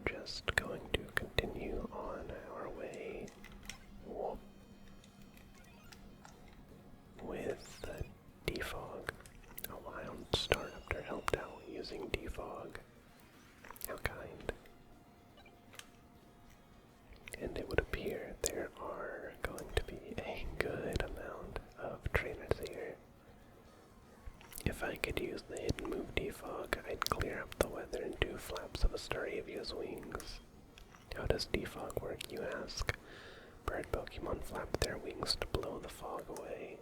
just going to continue on our way with the defog. A wild startup helped out using defog. How kind. And it would appear there are going to be a good amount of trainers here. If I could use the hidden move defog, I'd clear up the weather in 2 flaps of Astariovia's wings. How does defog work, you ask? Bird Pokemon flap their wings to blow the fog away.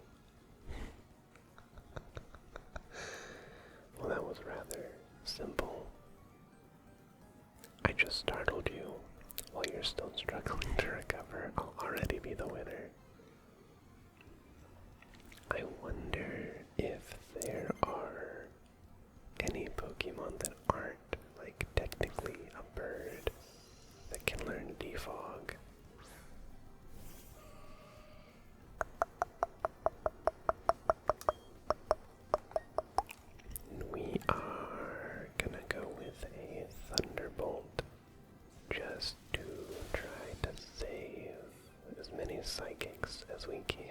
Well, that was rather simple. I just startled you. While you're still struggling to recover, I'll already be the winner. I wonder if there are any Pokemon that aren't, like, technically a bird that can learn defog. We are gonna go with a Thunderbolt just to try to save as many psychics as we can.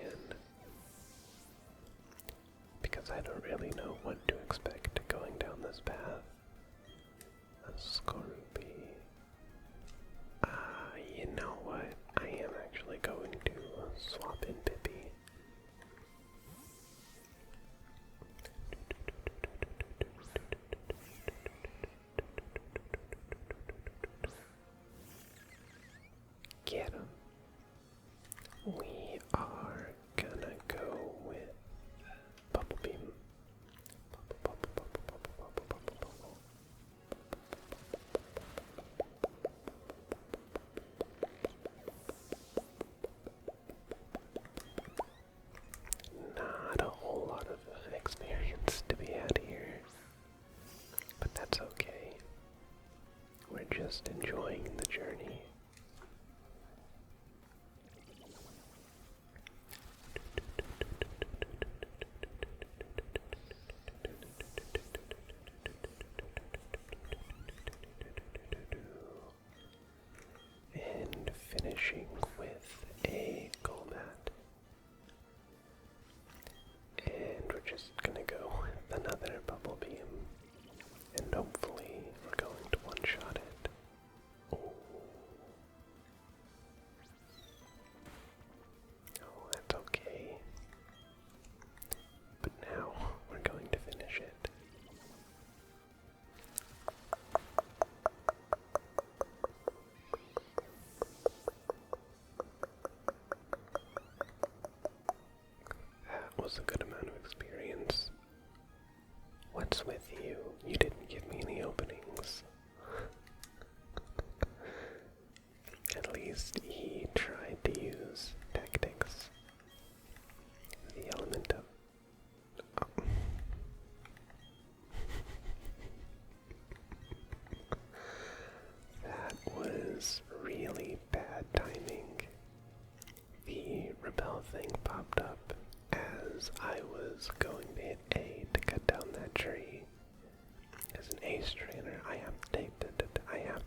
Because I don't really know what to expect going down this path. A Skorupi. You know what? I am actually going to swap in Pippi. Get him. We are gonna go with Bubble Beam. Not a whole lot of experience to be had here, but that's okay. We're just enjoying the journey. And finishing with a Golbat. And we're just gonna go with another Bubble Beam. And hopefully we're going to one-shot it. Ooh. Oh, that's okay. But now we're going to finish it. That was a good amount of experience. What's with you? You didn't give me any openings. At least he tried to use tactics. The element of... Oh. That was really bad timing. The repel thing popped up as I was going to hit A to cut down that tree. As an ace trainer, I have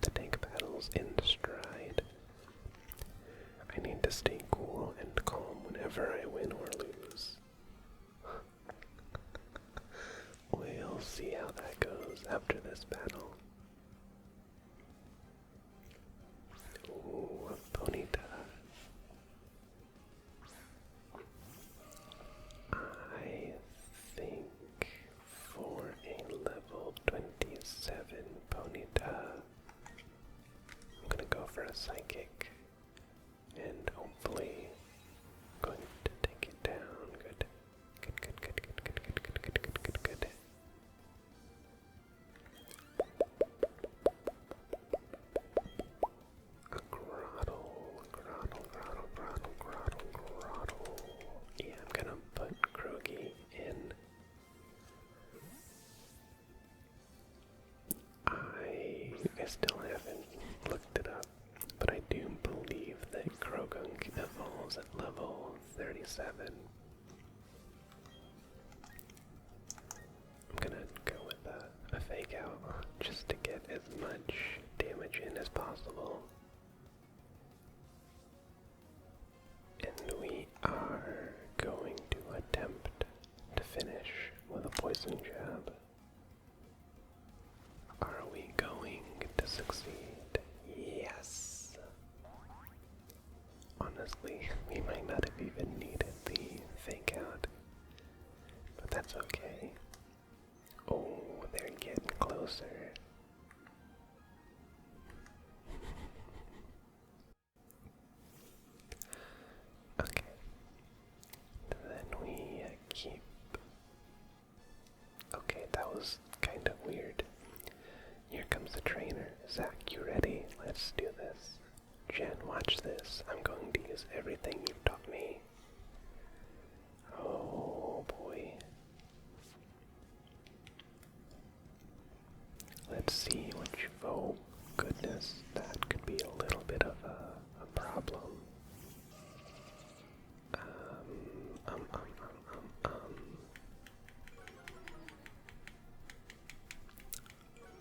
to take battles in stride. I need to stay cool and calm whenever I win or lose. We'll see how that goes after this battle. Ooh, a Ponyta. I think for a level 27 Ponyta, I'm gonna go for a Psychic, and hopefully I'm going to take it down. Good. Good. A Grottle. Yeah, I'm gonna put Krogi in. I still haven't looked it up, but I do believe that Krogunk evolves at level 37. I'm gonna go with a fake out just to get as much damage in as possible. medicine jab. Are we going to succeed? Yes! Honestly, we might not have even needed the fake out, but that's okay. Oh, they're getting closer. Okay. Then we keep. Okay, that was kind of weird. Here comes the trainer. Zach, you ready? Let's do this. Jen, watch this. I'm going to use everything you've taught me. Oh boy. Let's see what you. Oh goodness, that could be a little bit of a problem. Um, um, um, um, um.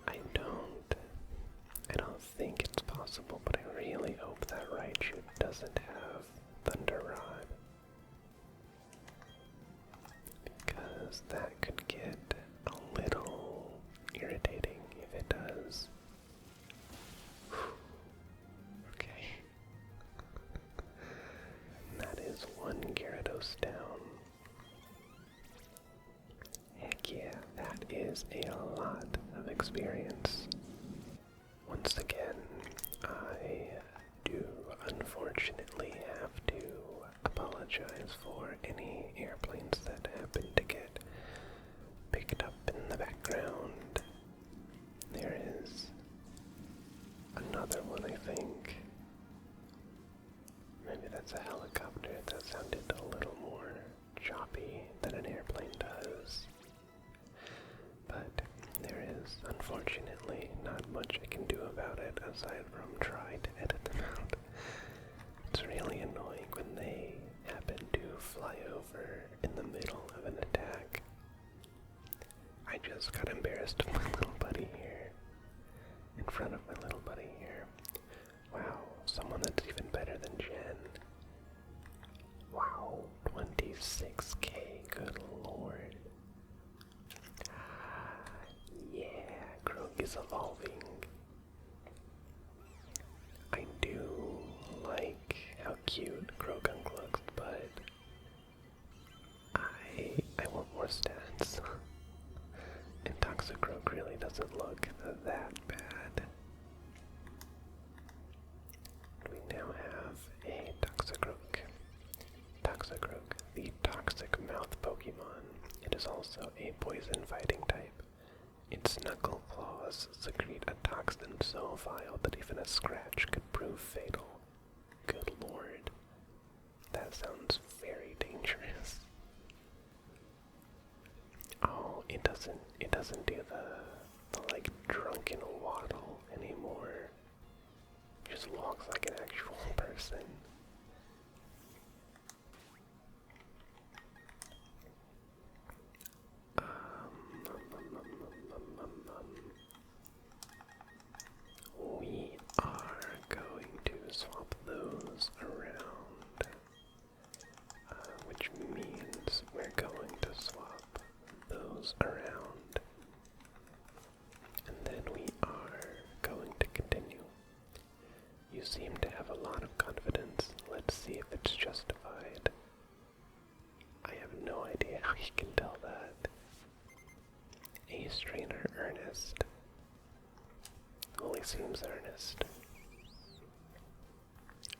I don't think it's possible, but I really hope that Raichu doesn't have Thunder Rod. Because that could get a little irritating if it does. Okay. That is one Gyarados down. Heck yeah, that is a lot of experience. Once again, I do unfortunately have to apologize for any airplanes that happen to get picked up in the background. There is another one, I think. Maybe that's a helicopter. That sounded a little more choppy than an airplane does. But there is, unfortunately, not much I can do about it aside from try to edit them out. It's really annoying when they happen to fly over in the middle of an attack. I just got embarrassed of my little buddy here. In front of my little buddy here. Wow, someone that's even better than Jen. Wow, 26k, good lord. Yeah, Croak is evolving. I do like how cute Croagunk looks, but I want more stats. And Toxicroak really doesn't look that bad. We now have a Toxicroak. Toxicroak, the toxic mouth Pokemon. It is also a poison fighting type. Its knuckle claws secrete a toxin so vile that even a scratch could prove fatal. Good lord. That sounds very dangerous. Oh, it doesn't do the like drunken waddle anymore. It just walks like an actual person. We are going to swap those around, which means we're going to swap those around, and then we are going to continue. You seem to have a lot of confidence. Let's see if it's justified. I have no idea how you can tell that. Ace Trainer Ernest. Only seems earnest.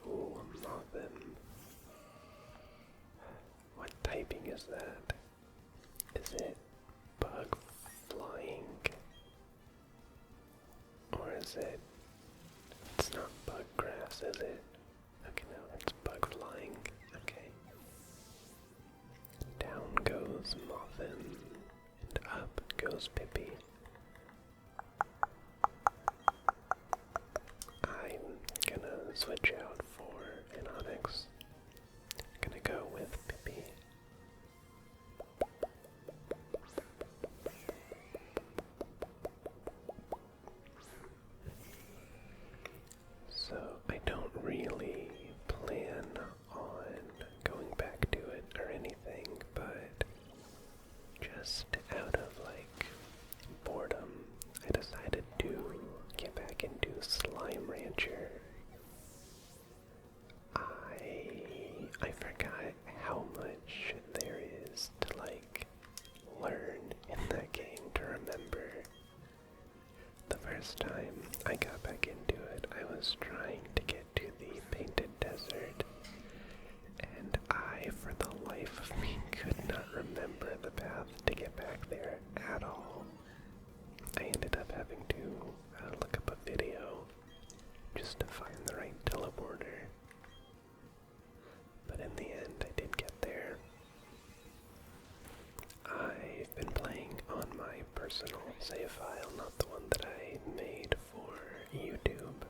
Ooh, a Mothim. What typing is that? Is it bug flying? Or is it... It's not bug grass, is it? Okay, no, it's bug flying. Okay. Down goes Mothim, and up goes Pippi. I'm gonna switch out for an Onyx. Gonna go with Pippi. So I don't really plan on going back to it or anything, but just out of back into it. I was trying to get to the painted desert, and I, for the life of me, could not remember the path to get back there at all. I ended up having to look up a video just to find the right teleporter. But in the end, I did get there. I've been playing on my personal save file, not the one that I made for YouTube.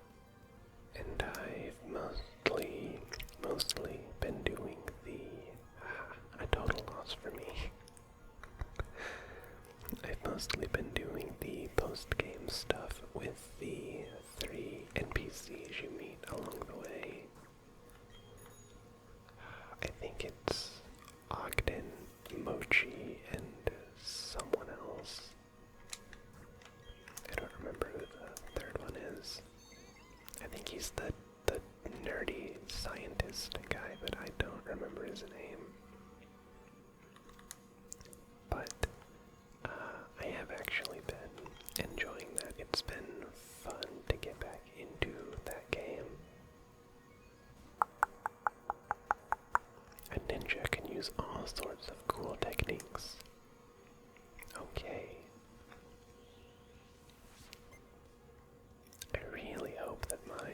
And I've mostly been doing a total loss for me. I've mostly been doing the post-game stuff with the 3 NPCs you meet along the way. I think it's Ogden, Mochi, and someone else. I don't remember who the third one is. I think he's the nerdy scientist guy, but I don't remember his name. But I have actually been enjoying that. It's been fun to get back into that game. A ninja can use all sorts of cool techniques. Okay. I really hope that my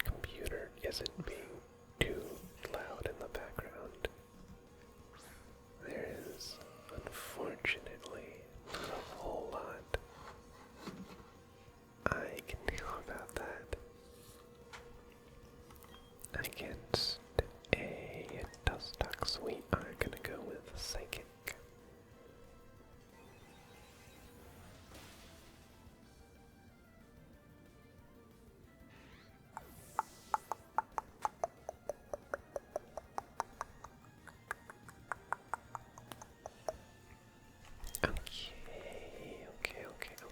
computer isn't being too loud in the background. There is, unfortunately, not a whole lot I can do about that. Against a Dustox, we are gonna go with Psychic.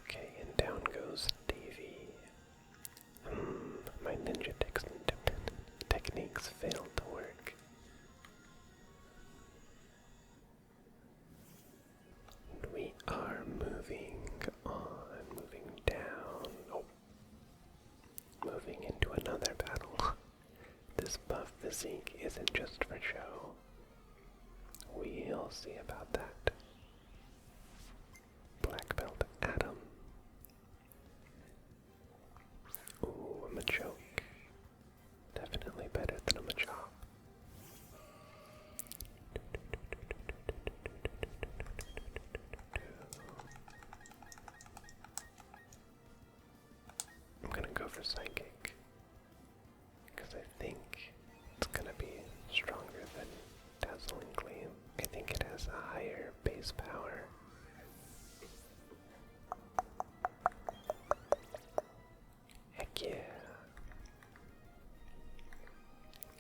Okay, and down goes Davy. My ninja techniques failed to work. We are moving on, moving down. Oh, moving into another battle. This buff physique isn't just for show. We'll see about that. Black belt Adam. Ooh, a Machoke. Definitely better than a Machop. I'm gonna go for Psychic, because I think it's gonna be stronger than Dazzling Gleam. I think it has a higher base power. Heck yeah.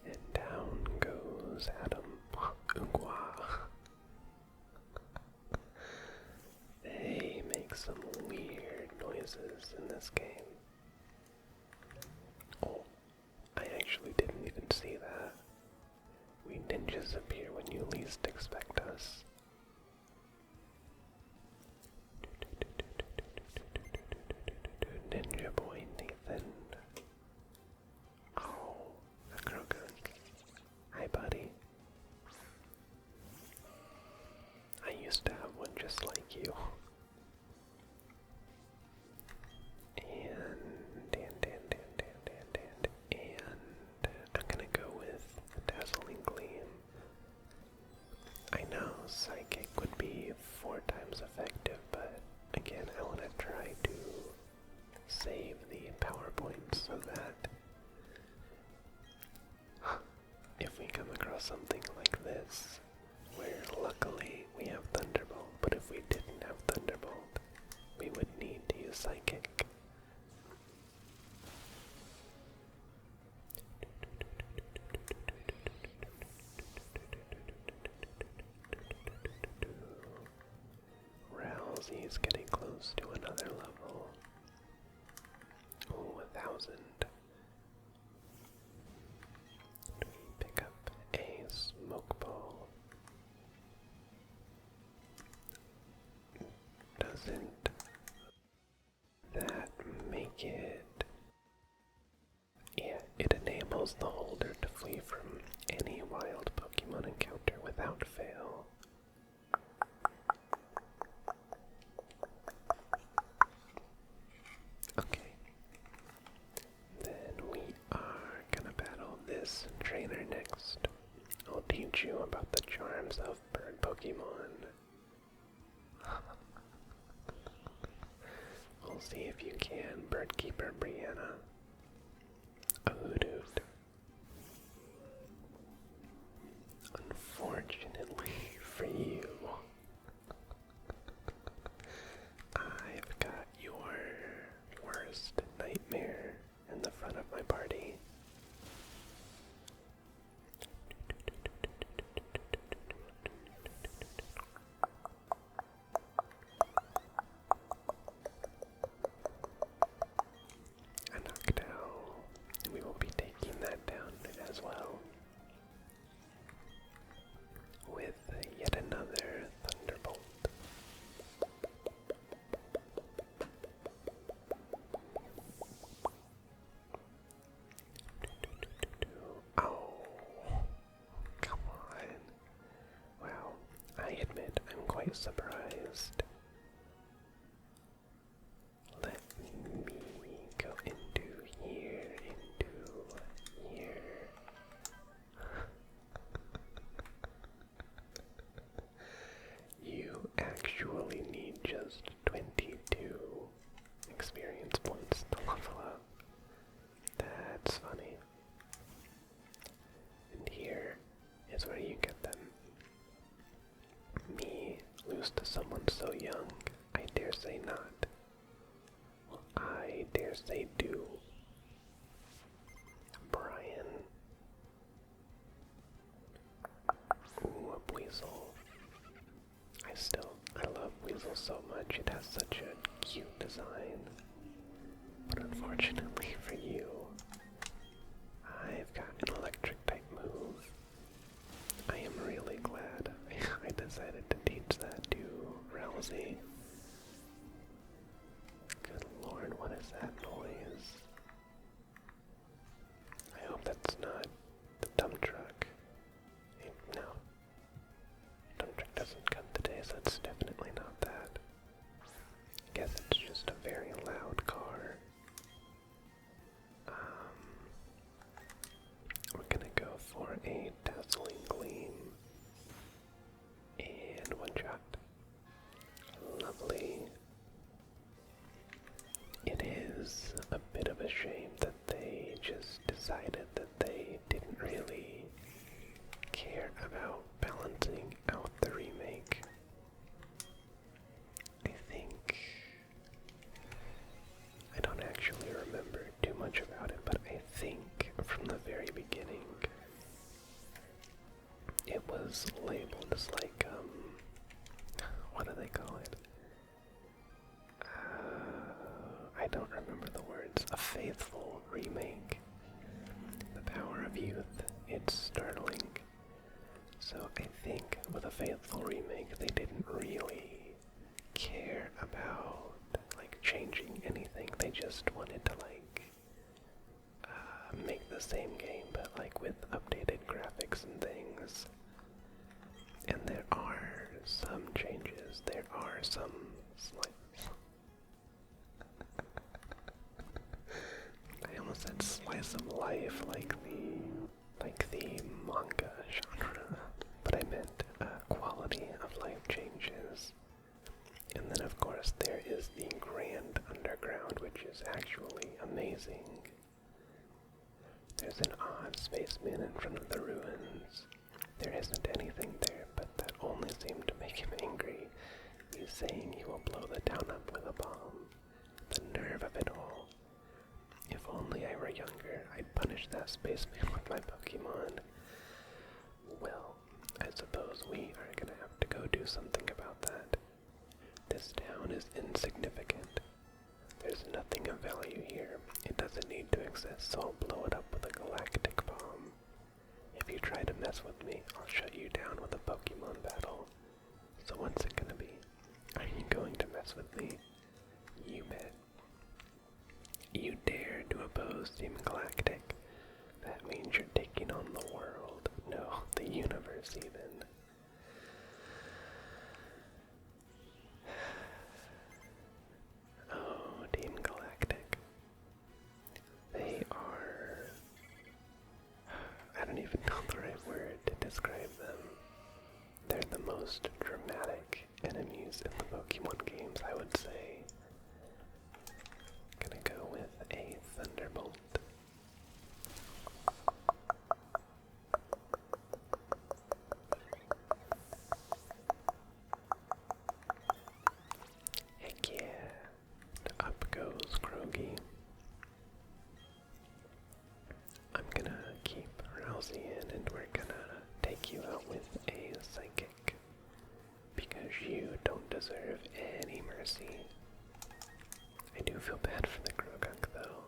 And down goes Adam. Ugwa. They make some weird noises in this game. Oh, I actually didn't even see that. We ninjas appear when you least expect us. Ninja boy Nathan. Oh, a Krogan. Hi, buddy. I used to have one just like you. And I'm gonna go with Dazzling Gleam. I know Psychic would be 4 times effective, but again, I want to try to save the power points so that if we come across something like this, where luckily we have Thunderbolt, but if we didn't have Thunderbolt, we would need to use Psychic. Rousey's getting close to another level. Ooh, 1,000. Pick up a smoke ball. Doesn't that make it allows the holder to flee from any wild Pokemon encounter without fail. Okay. Then we are gonna battle this trainer next. I'll teach you about the charms of bird Pokemon. We'll see if you can, Birdkeeper Brianna. A Hoodoo. Unfortunately for you, I've got your worst nightmare in the front of my party. A Noctowl. We will be taking that down as well. With yet another Thunderbolt. Oh, come on. Wow, I admit I'm quite surprised. Let me go into here. You actually need just 22 experience points to level up. That's funny. And here is where you get them. Me, lose to someone so young? I dare say not. Well, I dare say do. Brian. Ooh, a Weasel. I love Weasel so much. It has such a cute design. But unfortunately for you, I've got an electric type move. I am really glad I decided to teach that to Rousey. Good lord, what is that noise? I hope that's not the dump truck. No. Dump truck doesn't come today, so it's definitely not that. I guess it's just a very loud car. We're gonna go for a dazzling gleam. And one shot. Lovely. It is a bit of a shame that they just decided that they didn't really care about balancing out the remake. I don't actually remember too much about it, but I think from the very beginning it was labeled as like, what do they call it? I don't remember the words. A faithful remake. The power of youth. It's startling. So I think with a faithful remake, they didn't really care about like changing anything. They just wanted to like make the same game, but like with updated graphics and things. And there are some changes. There are some slight. I almost said slice of life, like the manga genre, but I meant quality of life changes. And then of course there is the Grand Underground, which is actually amazing. There's an odd spaceman in front of the ruins. There isn't anything there, but that only seemed to make him angry. He's saying he will blow the town up with a bomb. The nerve of it all. If only I were younger, I'd punish that spaceman with my Pokemon. Well, I suppose we are gonna have to go do something about that. This town is insignificant. There's nothing of value here. It doesn't need to exist, so I'll blow it up with a galactic bomb. If you try to mess with me, I'll shut you down with a Pokemon battle. So what's it gonna be? Are you going to mess with me? You bet. You dare to oppose Team Galactic? That means you're taking on the world. No, the universe even. Oh, Team Galactic. They are... I don't even know the right word to describe them. They're the most dramatic enemies in the Pokemon games, I would say. Gonna go with a Thunderbolt. Heck yeah. Up goes Krogi. I'm gonna keep Rousey in and we're gonna take you out with a Psychic. Because you don't deserve any mercy. I do feel bad for the Krogunk though.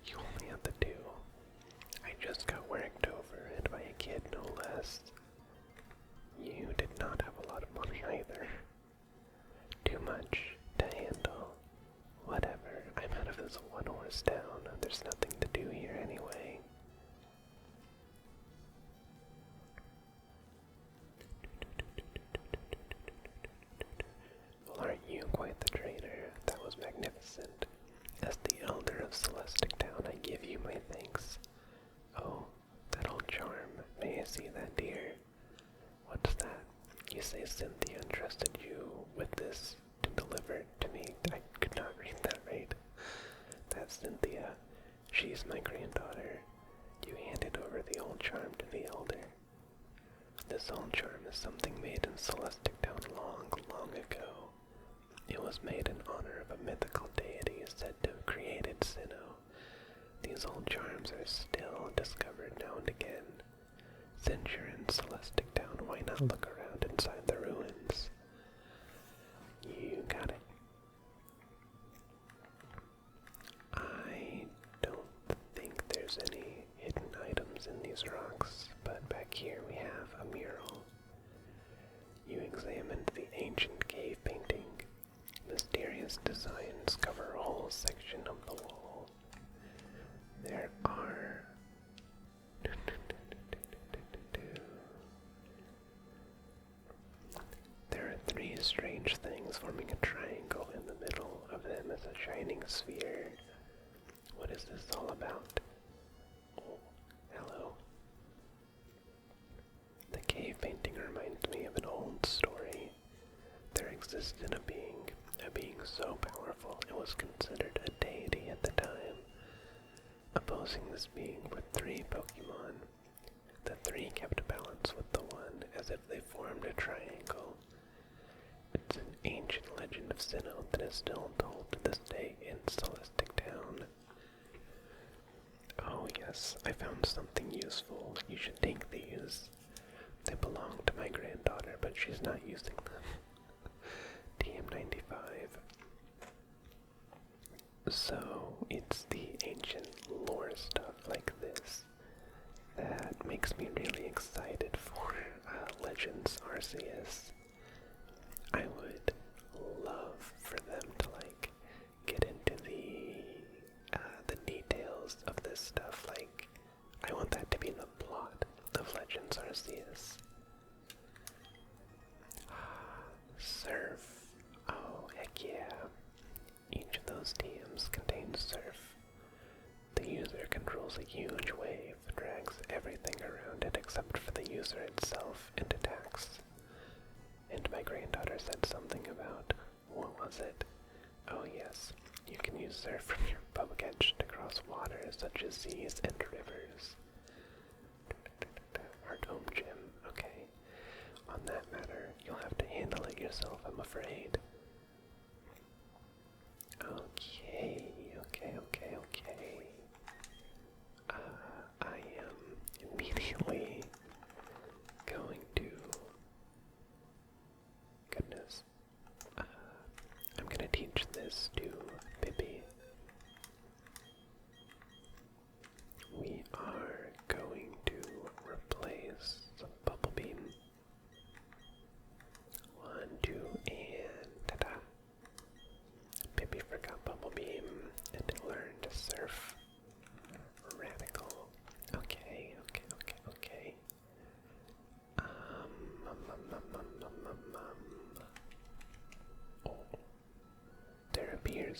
You only have the two. I just got worked over and by a kid no less. You did not have a lot of money either. Too much to handle. Whatever, I'm out of this one-horse town. There's nothing to do here anyway. Well, aren't you quite the trainer? That was magnificent. As the elder of Celestic Town, I give you my thanks. Oh, that old charm. May I see that, dear? What's that? You say Cynthia entrusted you with this to deliver it to me. I could not read that right. That's Cynthia. She's my granddaughter. You handed over the old charm to the elder. This old charm is something made in Celestic Town long, long ago. It was made in honor of a mythical deity said to have created Sinnoh. These old charms are still discovered now and again. Since you're in Celestic Town, why not look around inside the ruins? You got it. I don't think there's any hidden items in these rocks, but back here we have a mural. You examined the ancient cave painting. Mysterious designs cover a whole section of the wall. There are three strange things forming a triangle. In the middle of them is a shining sphere. What is this all about? Oh, hello. The cave painting reminds me of an old story. There existed a being so powerful it was considered a deity at the time. Opposing this being were three Pokemon. The three kept balance with the one as if they formed a triangle. It's an ancient legend of Sinnoh that is still told to this day in Celestic Town. Oh yes, I found something useful. You should take these. They belong to my granddaughter, but she's not using them. TM95. So, it's the ancient lore stuff like this that makes me really excited for Legends Arceus. I would love for them to like get into the details of this stuff. Like, I want that to be the plot of Legends Arceus. Surf. Oh, heck yeah. Each of those TMs contains surf. The user controls a huge wave, drags everything around it except for the user itself, and attacks. And my granddaughter said something about, what was it? Oh yes, you can use surf from your Pokédex to cross waters such as seas and rivers. Heart Home Gym, okay. On that matter, you'll have to handle it yourself, I'm afraid. Okay. I am immediately going to... Goodness. I'm gonna teach this to Pippi. We are going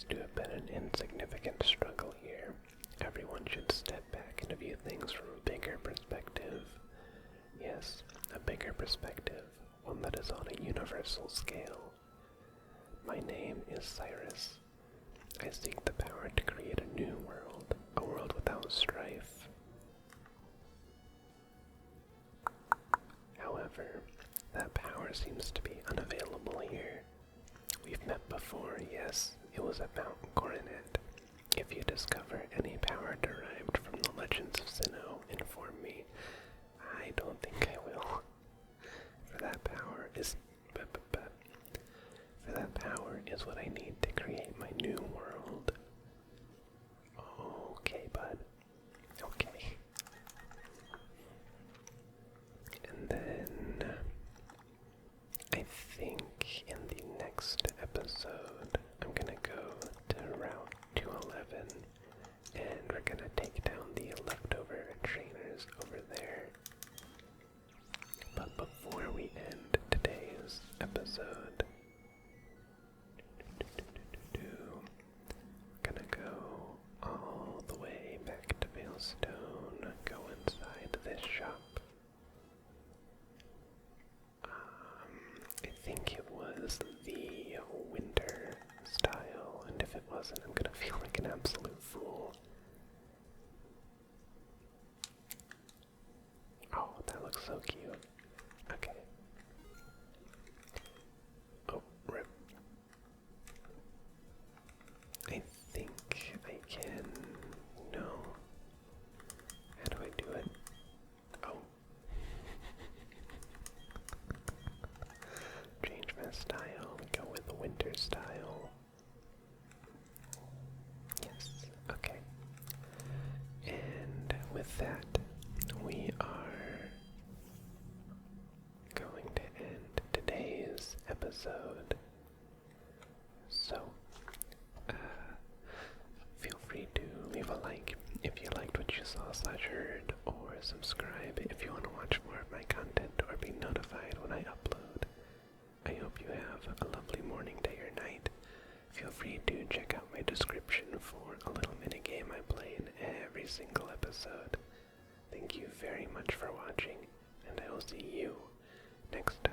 seems to have been an insignificant struggle here. Everyone should step back and view things from a bigger perspective. Yes, a bigger perspective, one that is on a universal scale. My name is Cyrus. I seek the power to create a new world, a world without strife. However, that power seems to be unavailable here. We've met before, yes, it was at Mount Coronet. If you discover any power derived from the legends of Sinnoh, inform me. I don't think I will. For that power is what I need to create my new world. Okay, bud. Okay. And then I think in the next episode I'm gonna go to Route 211 and we're gonna take down the leftover trainers over there. But before we end today's episode, we're gonna go all the way back to Veilstone, go inside this shop. I think it was the winter style, and if it wasn't, I'm gonna feel like an absolute fool. Oh, that looks so cute. Okay. Oh, rip. I think I can. No. How do I do it? Oh. Change my style. Go with the winter style. Yes. Okay. And with that, we are going to end today's episode. So, feel free to leave a like if you liked what you saw/heard, or subscribe if you want to watch more of my content or be notified when I upload. I hope you have a lovely morning, day, or night. Feel free to check out my description for a little minigame I play in every single episode. Thank you very much for watching, and I will see you next time.